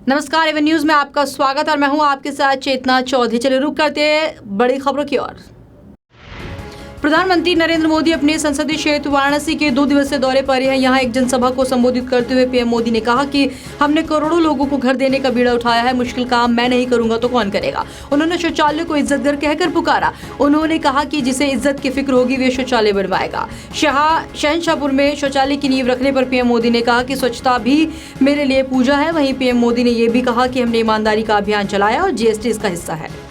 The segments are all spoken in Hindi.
नमस्कार, एवन न्यूज में आपका स्वागत और मैं हूं आपके साथ चेतना चौधरी। चलिए रुक करते हैं बड़ी खबरों की ओर। प्रधानमंत्री नरेंद्र मोदी अपने संसदीय क्षेत्र वाराणसी के 2 दिवसीय दौरे पर हैं। यहां एक जनसभा को संबोधित करते हुए पीएम मोदी ने कहा कि हमने करोड़ों लोगों को घर देने का बीड़ा उठाया है, मुश्किल काम मैं नहीं करूंगा तो कौन करेगा। उन्होंने शौचालय को इज्जतघर कहकर पुकारा। उन्होंने कहा कि जिसे इज्जत की फिक्र होगी वे शौचालय बनवाएगा। शहनशाहपुर में शौचालय की नींव रखने पर पीएम मोदी ने कहा कि स्वच्छता भी मेरे लिए पूजा है। वहीं पीएम मोदी ने यह भी कहा कि हमने ईमानदारी का अभियान चलाया और जीएसटी इसका हिस्सा है।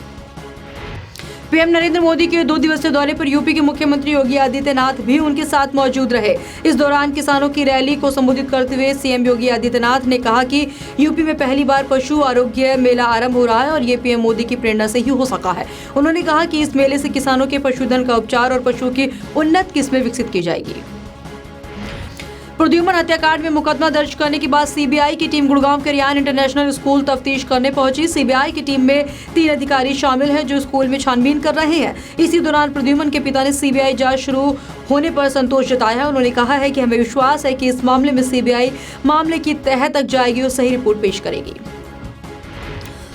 पीएम नरेंद्र मोदी के 2 दिवसीय दौरे पर यूपी के मुख्यमंत्री योगी आदित्यनाथ भी उनके साथ मौजूद रहे। इस दौरान किसानों की रैली को संबोधित करते हुए सीएम योगी आदित्यनाथ ने कहा कि यूपी में पहली बार पशु आरोग्य मेला आरंभ हो रहा है और ये पीएम मोदी की प्रेरणा से ही हो सका है। उन्होंने कहा कि इस मेले से किसानों के पशुधन का उपचार और पशुओं की उन्नत किस्में विकसित की जाएगी। प्रद्युम्न हत्याकांड में मुकदमा दर्ज करने के बाद सीबीआई की टीम गुड़गांव के रियान इंटरनेशनल स्कूल तफ्तीश करने पहुंची। सीबीआई की टीम में 3 अधिकारी शामिल हैं जो स्कूल में छानबीन कर रहे हैं। इसी दौरान प्रद्युम्न के पिता ने सीबीआई जांच शुरू होने पर संतोष जताया है। उन्होंने कहा है कि हमें विश्वास है कि इस मामले में सीबीआई मामले की तह तक जाएगी और सही रिपोर्ट पेश करेगी।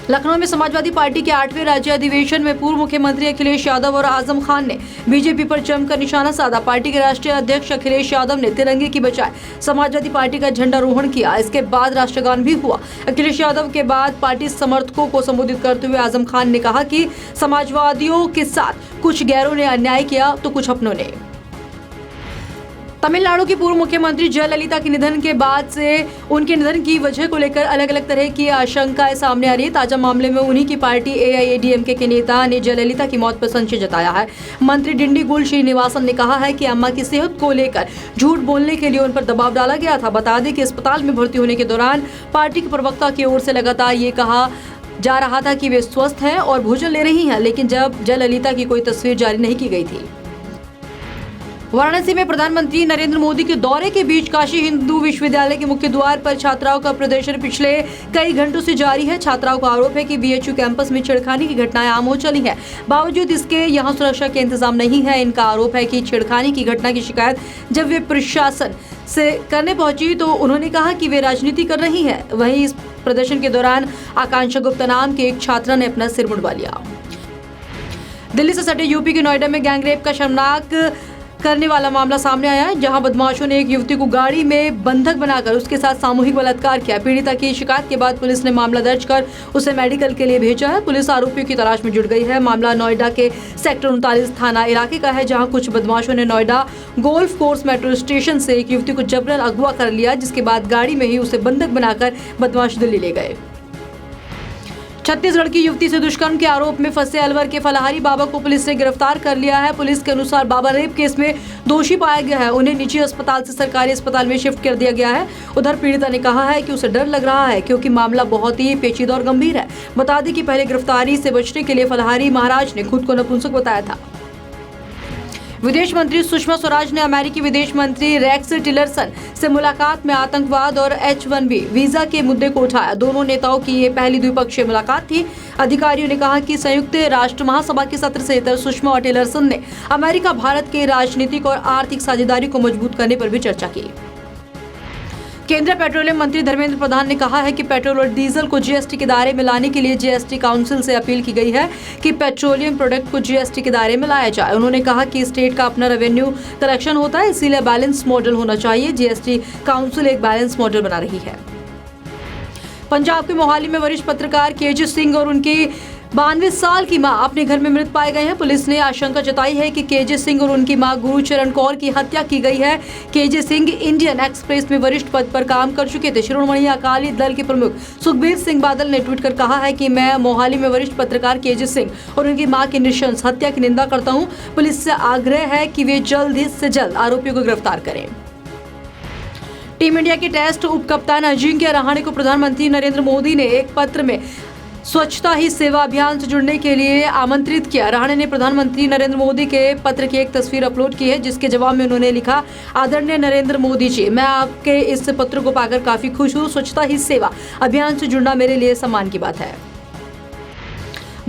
लखनऊ में समाजवादी पार्टी के 8वें राज्य अधिवेशन में पूर्व मुख्यमंत्री अखिलेश यादव और आजम खान ने बीजेपी पर जमकर निशाना साधा। पार्टी के राष्ट्रीय अध्यक्ष अखिलेश यादव ने तिरंगे की बजाय समाजवादी पार्टी का झंडारोहण किया। इसके बाद राष्ट्रगान भी हुआ। अखिलेश यादव के बाद पार्टी समर्थकों को संबोधित करते हुए आजम खान ने कहा कि समाजवादियों के साथ कुछ गैरों ने अन्याय किया तो कुछ अपनों ने। तमिलनाडु की पूर्व मुख्यमंत्री जयललिता के निधन के बाद से उनके निधन की वजह को लेकर अलग अलग तरह की आशंकाएं सामने आ रही है। ताजा मामले में उन्हीं की पार्टी एआईएडीएमके के नेता ने जयललिता की मौत पर संशय जताया है। मंत्री डिंडीगुल श्रीनिवासन ने कहा है कि अम्मा की सेहत को लेकर झूठ बोलने के लिए उन पर दबाव डाला गया था। बता दें कि अस्पताल में भर्ती होने के दौरान पार्टी के प्रवक्ता की ओर से लगातार ये कहा जा रहा था कि वे स्वस्थ हैं और भोजन ले रही हैं, लेकिन जब जयललिता की कोई तस्वीर जारी नहीं की गई थी। वाराणसी में प्रधानमंत्री नरेंद्र मोदी के दौरे के बीच काशी हिंदू विश्वविद्यालय के मुख्य द्वार पर छात्राओं का प्रदर्शन पिछले कई घंटों से जारी है। छात्राओं का आरोप है कि बीएचयू कैंपस में छेड़खानी की घटनाएं आम हो चली हैं। बावजूद इसके यहां सुरक्षा के इंतजाम नहीं है। इनका आरोप है कि छेड़खानी की घटना की शिकायत जब वे प्रशासन से करने पहुंची तो उन्होंने कहा कि वे राजनीति कर रही हैं। वहीं इस प्रदर्शन के दौरान आकांक्षा गुप्ता नाम के एक छात्रा ने अपना सिर मुंडवा लिया। दिल्ली से सटे यूपी के नोएडा में गैंगरेप का शर्मनाक करने वाला मामला सामने आया है, जहां बदमाशों ने एक युवती को गाड़ी में बंधक बनाकर उसके साथ सामूहिक बलात्कार किया। पीड़िता की शिकायत के बाद पुलिस ने मामला दर्ज कर उसे मेडिकल के लिए भेजा है। पुलिस आरोपियों की तलाश में जुट गई है। मामला नोएडा के सेक्टर 39 थाना इलाके का है, जहां कुछ बदमाशों ने Noida golf course metro station से एक युवती को जबरन अगवा कर लिया, जिसके बाद गाड़ी में ही उसे बंधक बनाकर बदमाश दिल्ली ले गए। छत्तीसगढ़ की युवती से दुष्कर्म के आरोप में फंसे अलवर के फलाहारी बाबा को पुलिस ने गिरफ्तार कर लिया है। पुलिस के अनुसार बाबा रेप केस में दोषी पाया गया है। उन्हें निजी अस्पताल से सरकारी अस्पताल में शिफ्ट कर दिया गया है। उधर पीड़िता ने कहा है कि उसे डर लग रहा है क्योंकि मामला बहुत ही पेचीदा और गंभीर है। बता दें कि पहले गिरफ्तारी से बचने के लिए फलाहारी महाराज ने खुद को नपुंसक बताया था। विदेश मंत्री सुषमा स्वराज ने अमेरिकी विदेश मंत्री रेक्स टिलरसन से मुलाकात में आतंकवाद और H-1B वीजा के मुद्दे को उठाया। दोनों नेताओं की ये पहली द्विपक्षीय मुलाकात थी। अधिकारियों ने कहा कि संयुक्त राष्ट्र महासभा के सत्र से इतर सुषमा और टिलरसन ने अमेरिका भारत के राजनीतिक और आर्थिक साझेदारी को मजबूत करने पर भी चर्चा की। केंद्रीय पेट्रोलियम मंत्री धर्मेंद्र प्रधान ने कहा है कि पेट्रोल और डीजल को जीएसटी के दायरे में लाने के लिए जीएसटी काउंसिल से अपील की गई है कि पेट्रोलियम प्रोडक्ट को जीएसटी के दायरे में लाया जाए। उन्होंने कहा कि स्टेट का अपना रेवेन्यू कलेक्शन होता है, इसीलिए बैलेंस मॉडल होना चाहिए। जीएसटी काउंसिल एक बैलेंस मॉडल बना रही है। पंजाब के मोहाली में वरिष्ठ पत्रकार केजे सिंह और उनकी 92 साल की मां अपने घर में मृत पाए गए हैं। पुलिस ने आशंका जताई है कि केजे सिंह और उनकी मां गुरुचरण कौर की हत्या की गई है। केजे सिंह इंडियन एक्सप्रेस में वरिष्ठ पद पर काम कर चुके थे। शिरोमणि अकाली दल के प्रमुख सुखबीर सिंह बादल ने ट्वीट कर कहा है कि मैं मोहाली में वरिष्ठ पत्रकार केजे सिंह और उनकी मां की नृशंस हत्या की निंदा करता हूं। पुलिस से आग्रह है कि वे जल्द से जल्द आरोपियों को गिरफ्तार करें। टीम इंडिया के टेस्ट उप कप्तान अजिंक्य रहाणे को प्रधानमंत्री नरेंद्र मोदी ने एक पत्र में स्वच्छता ही सेवा अभियान से जुड़ने के लिए आमंत्रित किया। रहाणे ने प्रधानमंत्री नरेंद्र मोदी के पत्र की एक तस्वीर अपलोड की है, जिसके जवाब में उन्होंने लिखा, आदरणीय नरेंद्र मोदी जी, मैं आपके इस पत्र को पाकर काफी खुश हूँ। स्वच्छता ही सेवा अभियान से जुड़ना मेरे लिए सम्मान की बात है।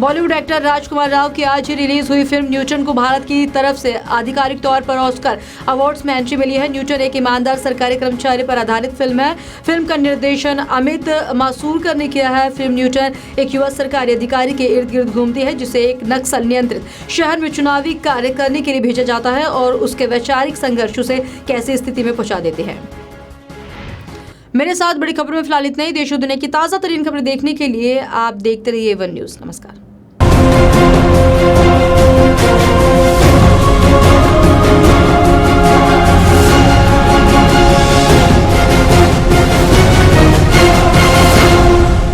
बॉलीवुड एक्टर राजकुमार राव की आज ही रिलीज हुई फिल्म न्यूटन को भारत की तरफ से आधिकारिक तौर पर ऑस्कर अवार्ड्स में एंट्री मिली है। न्यूटन एक ईमानदार सरकारी कर्मचारी पर आधारित फिल्म है। फिल्म का निर्देशन अमित मासूरकर ने किया है। फिल्म न्यूटन एक युवा सरकारी अधिकारी के इर्द गिर्द घूमती है, जिसे एक नक्सल नियंत्रित शहर में चुनावी कार्य करने के लिए भेजा जाता है और उसके वैचारिक संघर्ष उसे कैसी स्थिति में पहुंचा देते हैं। मेरे साथ बड़ी खबरों में फिलहाल इतना ही। देश और दुनिया की ताज़ा तरीन खबरें देखने के लिए आप देखते रहिए वन न्यूज़। नमस्कार।